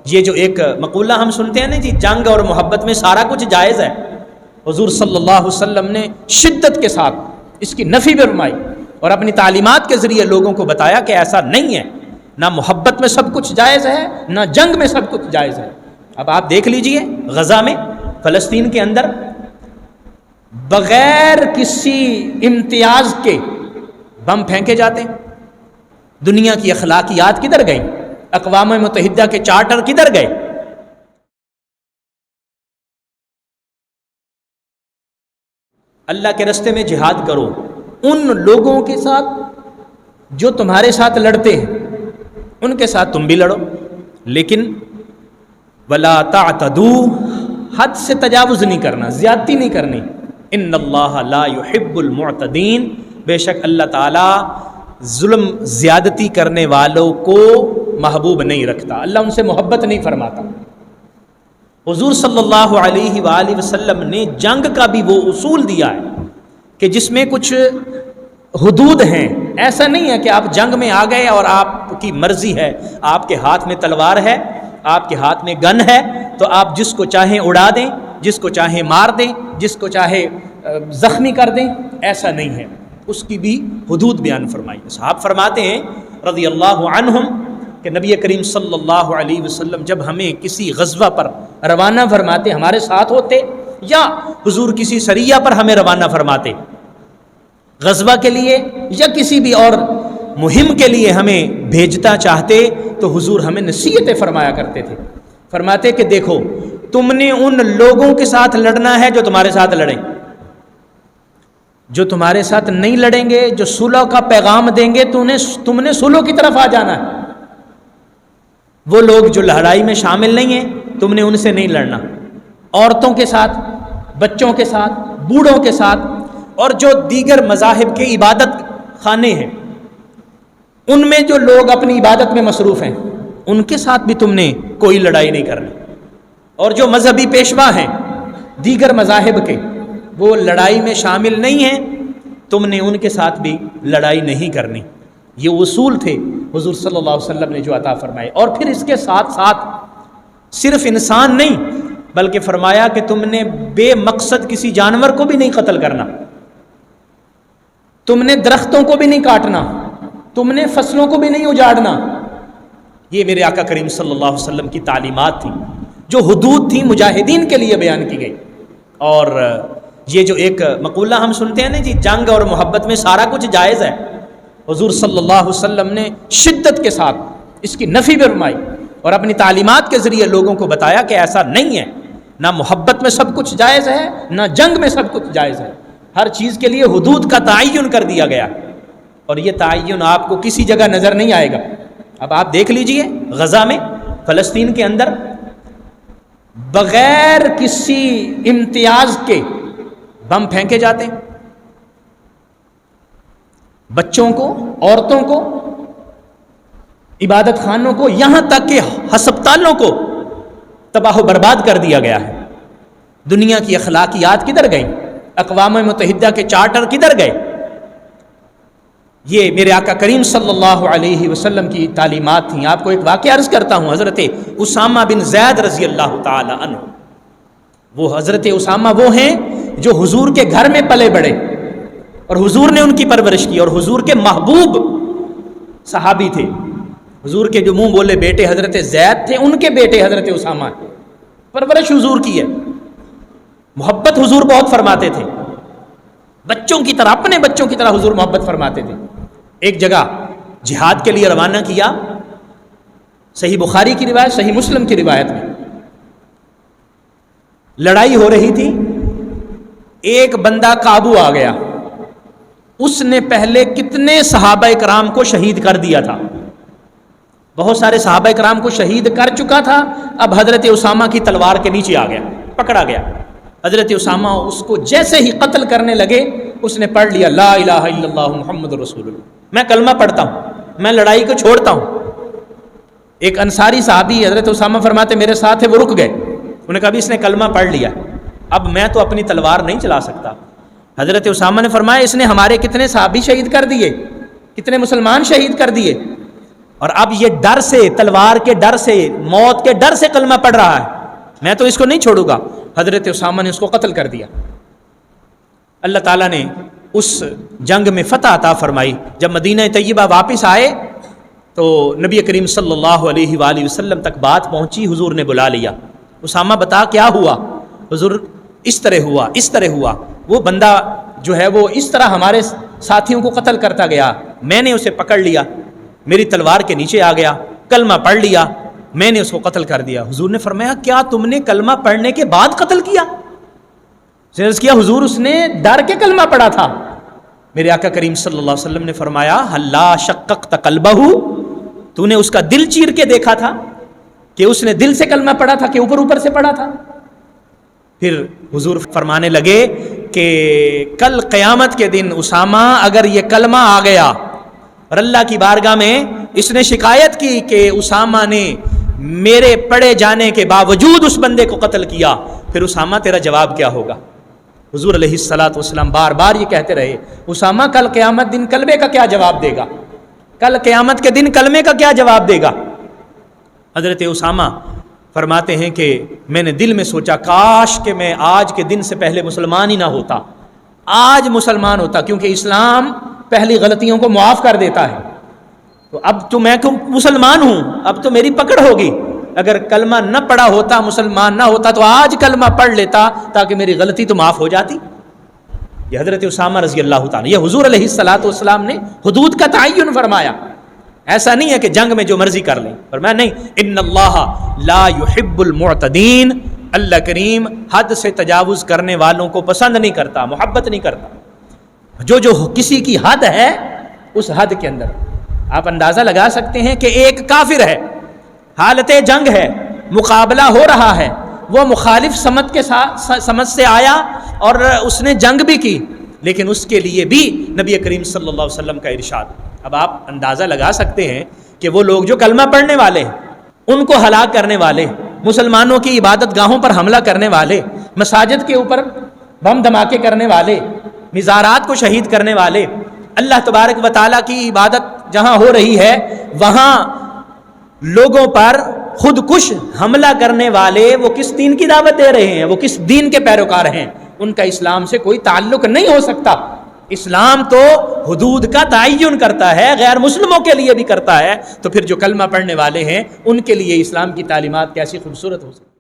یہ جو ایک مقولہ ہم سنتے ہیں نا جی، جنگ اور محبت میں سارا کچھ جائز ہے، حضور صلی اللہ علیہ وسلم نے شدت کے ساتھ اس کی نفی فرمائی اور اپنی تعلیمات کے ذریعے لوگوں کو بتایا کہ ایسا نہیں ہے، نہ محبت میں سب کچھ جائز ہے، نہ جنگ میں سب کچھ جائز ہے۔ اب آپ دیکھ لیجئے غزہ میں، فلسطین کے اندر بغیر کسی امتیاز کے بم پھینکے جاتے ہیں۔ دنیا کی اخلاقیات کدھر گئیں؟ اقوام متحدہ کے چارٹر کدھر گئے؟ اللہ کے راستے میں جہاد کرو ان لوگوں کے ساتھ جو تمہارے ساتھ لڑتے ہیں، ان کے ساتھ تم بھی لڑو، لیکن ولا تعتدوا، حد سے تجاوز نہیں کرنا، زیادتی نہیں کرنی۔ ان اللہ لا يحب المعتدین، بے شک اللہ تعالی ظلم زیادتی کرنے والوں کو محبوب نہیں رکھتا، اللہ ان سے محبت نہیں فرماتا۔ حضور صلی اللہ علیہ وآلہ وسلم نے جنگ کا بھی وہ اصول دیا ہے کہ جس میں کچھ حدود ہیں۔ ایسا نہیں ہے کہ آپ جنگ میں آ گئے اور آپ کی مرضی ہے، آپ کے ہاتھ میں تلوار ہے، آپ کے ہاتھ میں گن ہے، تو آپ جس کو چاہیں اڑا دیں، جس کو چاہیں مار دیں، جس کو چاہے زخمی کر دیں، ایسا نہیں ہے۔ اس کی بھی حدود بیان فرمائی۔ صحابہ فرماتے ہیں رضی اللہ عنہم کہ نبی کریم صلی اللہ علیہ وسلم جب ہمیں کسی غزوہ پر روانہ فرماتے، ہمارے ساتھ ہوتے، یا حضور کسی سریہ پر ہمیں روانہ فرماتے غزوہ کے لیے یا کسی بھی اور مہم کے لیے ہمیں بھیجتا چاہتے، تو حضور ہمیں نصیحتیں فرمایا کرتے تھے۔ فرماتے کہ دیکھو، تم نے ان لوگوں کے ساتھ لڑنا ہے جو تمہارے ساتھ لڑیں، جو تمہارے ساتھ نہیں لڑیں گے، جو صلح کا پیغام دیں گے، تم نے صلح کی طرف آ جانا ہے۔ وہ لوگ جو لڑائی میں شامل نہیں ہیں، تم نے ان سے نہیں لڑنا۔ عورتوں کے ساتھ، بچوں کے ساتھ، بوڑھوں کے ساتھ، اور جو دیگر مذاہب کے عبادت خانے ہیں، ان میں جو لوگ اپنی عبادت میں مصروف ہیں، ان کے ساتھ بھی تم نے کوئی لڑائی نہیں کرنی۔ اور جو مذہبی پیشوا ہیں دیگر مذاہب کے، وہ لڑائی میں شامل نہیں ہیں، تم نے ان کے ساتھ بھی لڑائی نہیں کرنی۔ یہ اصول تھے حضور صلی اللہ علیہ وسلم نے جو عطا فرمائے۔ اور پھر اس کے ساتھ ساتھ صرف انسان نہیں، بلکہ فرمایا کہ تم نے بے مقصد کسی جانور کو بھی نہیں قتل کرنا، تم نے درختوں کو بھی نہیں کاٹنا، تم نے فصلوں کو بھی نہیں اجاڑنا۔ یہ میرے آقا کریم صلی اللہ علیہ وسلم کی تعلیمات تھیں، جو حدود تھیں مجاہدین کے لیے بیان کی گئی۔ اور یہ جو ایک مقولہ ہم سنتے ہیں نا جی، جنگ اور محبت میں سارا کچھ جائز ہے، حضور صلی اللہ علیہ وسلم نے شدت کے ساتھ اس کی نفی فرمائی اور اپنی تعلیمات کے ذریعے لوگوں کو بتایا کہ ایسا نہیں ہے، نہ محبت میں سب کچھ جائز ہے، نہ جنگ میں سب کچھ جائز ہے۔ ہر چیز کے لیے حدود کا تعین کر دیا گیا، اور یہ تعین آپ کو کسی جگہ نظر نہیں آئے گا۔ اب آپ دیکھ لیجئے غزہ میں، فلسطین کے اندر بغیر کسی امتیاز کے بم پھینکے جاتے ہیں، بچوں کو، عورتوں کو، عبادت خانوں کو، یہاں تک کہ ہسپتالوں کو تباہ و برباد کر دیا گیا ہے۔ دنیا کی اخلاقیات کدھر گئیں؟ اقوام متحدہ کے چارٹر کدھر گئے؟ یہ میرے آقا کریم صلی اللہ علیہ وسلم کی تعلیمات تھیں۔ آپ کو ایک واقعہ عرض کرتا ہوں، حضرت اسامہ بن زید رضی اللہ تعالی عنہ۔ وہ حضرت اسامہ وہ ہیں جو حضور کے گھر میں پلے بڑھے، اور حضور نے ان کی پرورش کی، اور حضور کے محبوب صحابی تھے۔ حضور کے جو منہ بولے بیٹے حضرت زید تھے، ان کے بیٹے حضرت اسامہ، پرورش حضور کی ہے۔ محبت حضور بہت فرماتے تھے، بچوں کی طرح، اپنے بچوں کی طرح حضور محبت فرماتے تھے۔ ایک جگہ جہاد کے لیے روانہ کیا، صحیح بخاری کی روایت، صحیح مسلم کی روایت میں لڑائی ہو رہی تھی، ایک بندہ قابو آ گیا، اس نے پہلے کتنے صحابہ کرام کو شہید کر دیا تھا، بہت سارے صحابہ کرام کو شہید کر چکا تھا۔ اب حضرت اسامہ کی تلوار کے نیچے آ گیا، پکڑا گیا۔ حضرت اسامہ اس کو جیسے ہی قتل کرنے لگے، اس نے پڑھ لیا لا الہ الا اللہ محمد رسول اللہ، میں کلمہ پڑھتا ہوں، میں لڑائی کو چھوڑتا ہوں۔ ایک انصاری صحابی حضرت اسامہ فرماتے میرے ساتھ ہے، وہ رک گئے، انہوں نے کہا بھی اس نے کلمہ پڑھ لیا، اب میں تو اپنی تلوار نہیں چلا سکتا۔ حضرت اسامہ نے فرمایا اس نے ہمارے کتنے صحابی شہید کر دیے، کتنے مسلمان شہید کر دیے۔ اور اب یہ ڈر سے، تلوار کے ڈر سے، موت کے ڈر سے کلمہ پڑھ رہا ہے، میں تو اس کو نہیں چھوڑوں گا۔ حضرت اسامہ نے اس کو قتل کر دیا۔ اللہ تعالیٰ نے اس جنگ میں فتح عطا فرمائی۔ جب مدینہ طیبہ واپس آئے تو نبی کریم صلی اللہ علیہ وآلہ وسلم تک بات پہنچی، حضور نے بلا لیا، اسامہ بتا کیا ہوا؟ حضور اس طرح ہوا، اس طرح ہوا، وہ بندہ جو ہے وہ اس طرح ہمارے ساتھیوں کو قتل کرتا گیا، میں نے اسے پکڑ لیا، میری تلوار کے نیچے آ گیا، کلمہ پڑھ لیا، میں نے اس کو قتل کر دیا۔ حضور نے فرمایا کیا تم نے کلمہ پڑھنے کے بعد قتل کیا؟ عرض کیا حضور اس نے ڈر کے کلمہ پڑھا تھا۔ میرے آقا کریم صلی اللہ علیہ وسلم نے فرمایا ہلا شققت قلبہ، تو نے اس کا دل چیر کے دیکھا تھا کہ اس نے دل سے کلمہ پڑھا تھا کہ اوپر اوپر سے پڑھا تھا؟ پھر حضور فرمانے لگے کہ کل قیامت کے دن اسامہ اگر یہ کلمہ آ گیا اور اللہ کی بارگاہ میں اس نے شکایت کی کہ اسامہ نے میرے پڑھے جانے کے باوجود اس بندے کو قتل کیا، پھر اسامہ تیرا جواب کیا ہوگا؟ حضور علیہ الصلاۃ والسلام بار بار یہ کہتے رہے اسامہ کل قیامت دن کلمے کا کیا جواب دے گا، کل قیامت کے دن کلمے کا کیا جواب دے گا؟ حضرت اسامہ فرماتے ہیں کہ میں نے دل میں سوچا کاش کہ میں آج کے دن سے پہلے مسلمان ہی نہ ہوتا، آج مسلمان ہوتا، کیونکہ اسلام پہلی غلطیوں کو معاف کر دیتا ہے، تو اب تو میں مسلمان ہوں، اب تو میری پکڑ ہوگی، اگر کلمہ نہ پڑھا ہوتا، مسلمان نہ ہوتا تو آج کلمہ پڑھ لیتا تاکہ میری غلطی تو معاف ہو جاتی۔ یہ حضرت اسامہ رضی اللہ تعالیٰ، یہ حضور علیہ الصلاۃ والسلام نے حدود کا تعین فرمایا، ایسا نہیں ہے کہ جنگ میں جو مرضی کر لیں، فرمایا نہیں، ان اللہ لا يحب المعتدین، اللہ کریم حد سے تجاوز کرنے والوں کو پسند نہیں کرتا، محبت نہیں کرتا۔ جو کسی کی حد ہے اس حد کے اندر آپ اندازہ لگا سکتے ہیں کہ ایک کافر ہے، حالت جنگ ہے، مقابلہ ہو رہا ہے، وہ مخالف سمت کے ساتھ سمت سے آیا اور اس نے جنگ بھی کی، لیکن اس کے لیے بھی نبی کریم صلی اللہ علیہ وسلم کا ارشاد۔ اب آپ اندازہ لگا سکتے ہیں کہ وہ لوگ جو کلمہ پڑھنے والے ہیں، ان کو ہلاک کرنے والے، مسلمانوں کی عبادت گاہوں پر حملہ کرنے والے، مساجد کے اوپر بم دھماکے کرنے والے، مزارات کو شہید کرنے والے، اللہ تبارک و تعالیٰ کی عبادت جہاں ہو رہی ہے وہاں لوگوں پر خود کش حملہ کرنے والے، وہ کس دین کی دعوت دے رہے ہیں، وہ کس دین کے پیروکار ہیں؟ ان کا اسلام سے کوئی تعلق نہیں ہو سکتا۔ اسلام تو حدود کا تعین کرتا ہے، غیر مسلموں کے لیے بھی کرتا ہے، تو پھر جو کلمہ پڑھنے والے ہیں ان کے لیے اسلام کی تعلیمات کیسی خوبصورت ہو سکتی